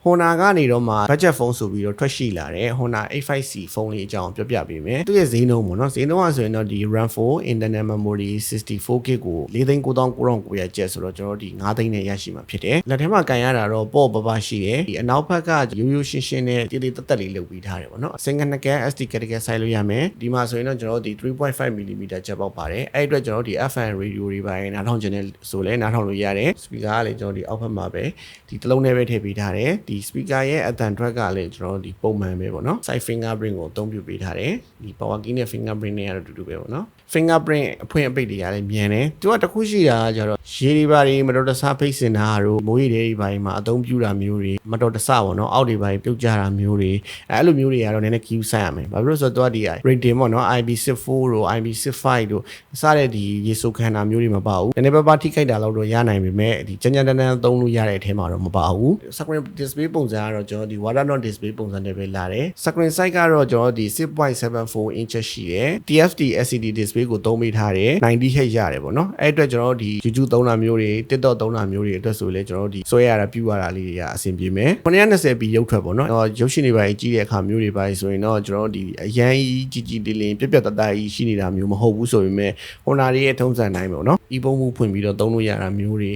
Honor ကနေတော့မှ budget phone ဆိုပြီးတော့ထွက်ရှိလာတယ် Honor 85C ဖုန်းလေးအကြောင်းပြောပြပေးမယ်သူရဲ့ဈေးနှုန်းပေါ့နော်ဈေးနှုန်းကဆိုရင်တော့ဒီ RAM 4 internal memory 64GB ကို4,900,900ကျပ်ဆိုတော့ကျွန်တော်ဒီ9သိန်းနဲ့ရရှိမှာဖြစ်တယ်လက်ထဲမှာကန်ရတာတော့ပေါ့ပပရှိတယ်ဒီအနောက်ဘက်ကရိုးရိုးရှင်းရှင်းနဲ့တေးသေးတက်လေးလုပ်ပြီးထားတယ်ပေါ့နော် single nickel SD category ဆိုင်လို့ရမယ်ဒီမှာဆိုရင်တော့ကျွန်တော်ဒီ 3.5mm ချက်ပေါက်ပါတယ်အဲ့အတွက်ကျွန်တော်ဒီ FM radio တွေပါရင်နားထောင်ခြင်းနဲ့ဆိုလဲနားထောင်လို့ရတယ် speaker ကလည်းကျွန်တော်ဒီအောက်ဘက်မှာပဲဒီတစ်လုံးနဲ့ပဲထည့်ပေးထားတယ်ဒီ speaker ရဲ့အသံ track ကလည်းကျွန်တော်ဒီပုံမှန်ပဲပေါ့နော် side fingerprint ကိုအသုံးပြုပေးထားတယ်ဒီ power key နဲ့ fingerprint နဲ့ကတော့အတူတူပဲပေါ့နော် fingerprint အဖွင့်အပိတ်တွေကလည်းမြန်တယ်သူကတခုရှိတာကျတော့ရေတွေပါတွေမတော်တဆဖိတ်စင်တာတို့မိုးရေတွေပါမှာအသုံးပြုတာမျိုးတွေမတော်တဆပေါ့နော်အောက်တွေပါပြုတ်ကြတာမျိုးတွေအဲ့လိုမျိုးတွေကတော့နည်းနည်း queue ဆိုင်ရမယ်ဘာဖြစ်လို့ဆိုတော့သူကဒီ rating ပေါ့နော် IP64 တို့ IP65 တို့စတဲ့ဒီရေစုပ်ခန္ဓာမျိုးတွေမပါဘူးနည်းနည်းပါးထိခိုက်တာလောက်တော့ရနိုင်ပေမဲ့ဒီကြမ်းကြမ်းတမ်းသုံးလို့ရတဲ့အထဲမှာတော့မပါဘူး screen display ပုံစံကတော့ကျွန်တော်ဒီ water not display ပုံစံနဲ့ပဲလာတယ် screen size ကတော့ကျွန်တော်ဒီ 6.74 inch ရှိတယ် TFT LCD display ကိုသုံးပေးထားတယ် 90Hz ရတယ်ပေါ့နော်အဲ့အတွက်ကျွန်တော်ဒီ YouTube သုံးတာမျိုးတွေ TikTok သုံးတာမျိုးတွေအတွက်ဆိုလဲကျွန်တော်ဒီဆွဲရတာပြူရတာလေးတွေကအဆင်ပြေမယ်920p ရုပ်ထွက်ပေါ့နော်ရုပ်ရှင်တွေပါကြီးတဲ့အခါမျိုးတွေပါဆိုရင်တော့ကျွန်တော်ဒီအရန်ကြီးကြီးလေးလေးပြပြတတကြီးရှိနေတာမျိုးမဟုတ်ဘူးဆိုပေမဲ့ Honor ရဲ့ထုံးစံတိုင်းပေါ့နော်ဒီပုံမှုဖွင့်ပြီးတော့သုံးလို့ရတာမျိုးတွေ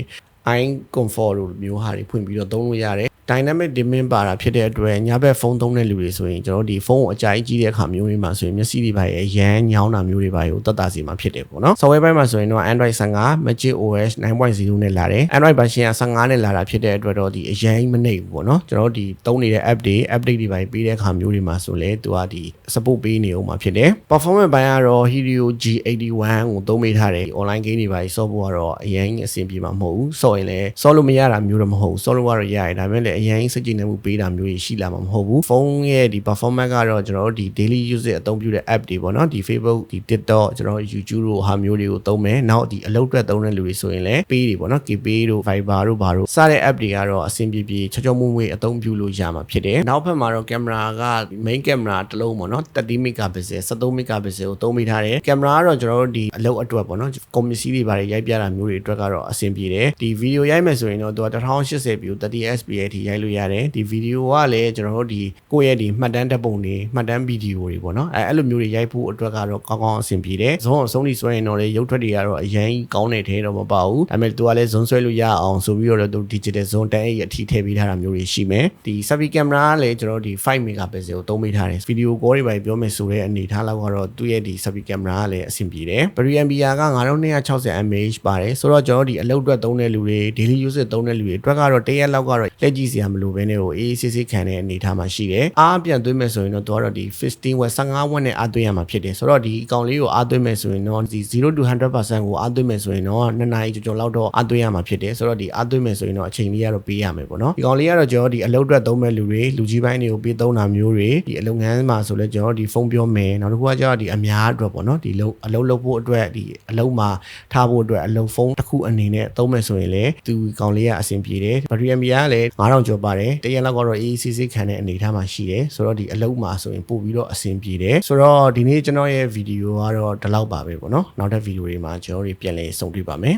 eye comfort လို့မျိုးဟာတွေဖွင့်ပြီးတော့သုံးလို့ရတယ်dynamic dimming ပါတာဖြစ်တဲ့အတွက်ညဘက်ဖုန်းသုံးတဲ့လူတွေဆိုရင်ကျွန်တော်ဒီဖုန်းကိုအကြိုက်ကြီးတဲ့အခါမျိုးတွေမှာဆိုရင်မျက်စိတွေပါရဲ့ရမ်းညောင်းတာမျိုးတွေပါကိုတက်တာစီမှာဖြစ်တယ်ပေါ့နော် software ဘက်မှာဆိုရင်တော့ Android 15 Magic OS 9.0 နဲ့လာတယ် Android version က15နဲ့လာတာဖြစ်တဲ့အတွက်တော့ဒီအရင်မနှိပ်ဘူးပေါ့နော်ကျွန်တော်ဒီသုံးနေတဲ့ app တွေ update တွေပါပေးတဲ့အခါမျိုးတွေမှာဆိုလဲသူကဒီ support ပေးနေအောင်မှာဖြစ်တယ် performance ဘိုင်းကတော့ Helio G81 ကိုသုံးပေးထားတယ် online game တွေပါဆော့ဖို့ကတော့အရင်အဆင်ပြေမှာမဟုတ်ဘူးဆော့ရင်လဲဆော့လို့မရတာမျိုးတော့မဟုတ်ဘူးဆော့လို့ကတော့ရတယ်ဒါပေမဲ့လည်းအရင်စကြည်နေမှုပေးတာမျိုးရှိလာမှာမဟုတ်ဘူးဖုန်းရဲ့ဒီ performance ကတော့ကျွန်တော်တို့ဒီ daily use အသုံးပြုတဲ့ app တွေပေါ့နော်ဒီ Facebook ဒီ TikTok ကျွန်တော် YouTube တို့ဟာမျိုးတွေကိုသုံးမယ်နောက်ဒီအလုပ်အတွက်သုံးတဲ့လူတွေဆိုရင်လည်းပေးတွေပေါ့နော် KPay တို့ Viber တို့ဘာတို့စတဲ့ app တွေကတော့အဆင်ပြေပြေချောချောမွေ့မွေ့အသုံးပြုလို့ရမှာဖြစ်တယ်နောက်ဘက်မှာတော့ camera က main camera တစ်လုံးပေါ့နော်30 megapixel 13 megapixel ကိုသုံးပေးထားတယ် camera ကတော့ကျွန်တော်တို့ဒီအလုပ်အတွက်ပေါ့နော် community တွေဘာတွေရိုက်ပြတာမျိုးတွေအတွက်ကတော့အဆင်ပြေတယ်ဒီ video ရိုက်မယ်ဆိုရင်တော့သူက1080p 30fps အထိရိုက်လို့ရတယ်ဒီဗီဒီယိုကလည်းကျွန်တော်တို့ဒီကိုယ့်ရဲ့ဒီမှတ်တမ်းဓာတ်ပုံတွေမှတ်တမ်းဗီဒီယိုတွေပေါ့နော်အဲ့လိုမျိုးတွေရိုက်ဖို့အတွက်ကတော့ကောင်းကောင်းအဆင်ပြေတယ်ဇွန်အဆုံးထိဆွဲရင်တော့လေရုပ်ထွက်တွေကတော့အရင်ကောင်းတဲ့ထဲတော့မပါဘူးဒါပေမဲ့သူကလည်းဇွန်ဆွဲလို့ရအောင်ဆိုပြီးတော့သူ digital zone 10အထိထည့်ပေးထားတာမျိုးတွေရှိမယ်ဒီ selfie camera ကလည်းကျွန်တော်ဒီ5 megapixel ကိုသုံးပေးထားတယ်ဗီဒီယိုကောတွေပါပြောမယ်ဆိုတဲ့အနေထားလောက်ကတော့သူ့ရဲ့ဒီ selfie camera ကလည်းအဆင်ပြေတယ် battery ampere က9260 mAh ပါတယ်ဆိုတော့ကျွန်တော်ဒီအလုပ်အတွက်သုံးတဲ့လူတွေ daily use သုံးတဲ့လူတွေအတွက်ကတော့တရက်လောက်ကတော့လက်ကြည့်စရာမလိုဘဲနဲ့ကိုအေးဆေးဆေးခံတဲ့အနေထားမှာရှိတယ်အားပြန်သွင်းမယ်ဆိုရင်တော့သူကတော့ဒီ15 watt 15 watt နဲ့အားသွင်းရမှာဖြစ်တယ်ဆိုတော့ဒီအကောင်လေးကိုအားသွင်းမယ်ဆိုရင်တော့ဒီ0 to 100% ကိုအားသွင်းမယ်ဆိုရင်တော့2နာရီကျော်လောက်တော့အားသွင်းရမှာဖြစ်တယ်ဆိုတော့ဒီအားသွင်းမယ်ဆိုရင်တော့အချိန်လေးကတော့ပေးရမယ်ပေါ့နော်ဒီကောင်လေးကတော့ကျွန်တော်ဒီအလုပ်အတွက်သုံးမဲ့လူတွေလူကြီးပိုင်းတွေကိုပေးသုံးတာမျိုးတွေဒီအလုပ်ငန်းမှာဆိုလဲကျွန်တော်ဒီဖုန်းပြောမယ်နောက်တစ်ခုကကျတော့ဒီအများအတွက်ပေါ့နော်ဒီအလုပ်လုပ်ဖို့အတွက်ဒီအလုပ်မှာထားဖို့အတွက်အလုပ်ဖုန်းတစ်ခုအနေနဲ့သုံးမယ်ဆိုရင်လေဒီကောင်လေးကအဆင်ပြေတယ်ဘက်ထရီအမ်ပီယာကလည်း9000ကျော်ပါတယ်တရက်လောက်ကတော့အေးဆေးဆေးခံတဲ့အနေထားမှာရှိတယ်ဆိုတော့ဒီအလုပ်မှာဆိုရင်ပို့ပြီးတော့အဆင်ပြေတယ်ဆိုတော့ဒီနေ့ကျွန်တော်ရဲ့ဗီဒီယိုကတော့ဒီလောက်ပါပဲပေါ့နော်နောက်တဲ့ဗီဒီယိုတွေမှာကျွန်တော်တို့ပြန်လည်ဆုံတွေ့ပါမယ်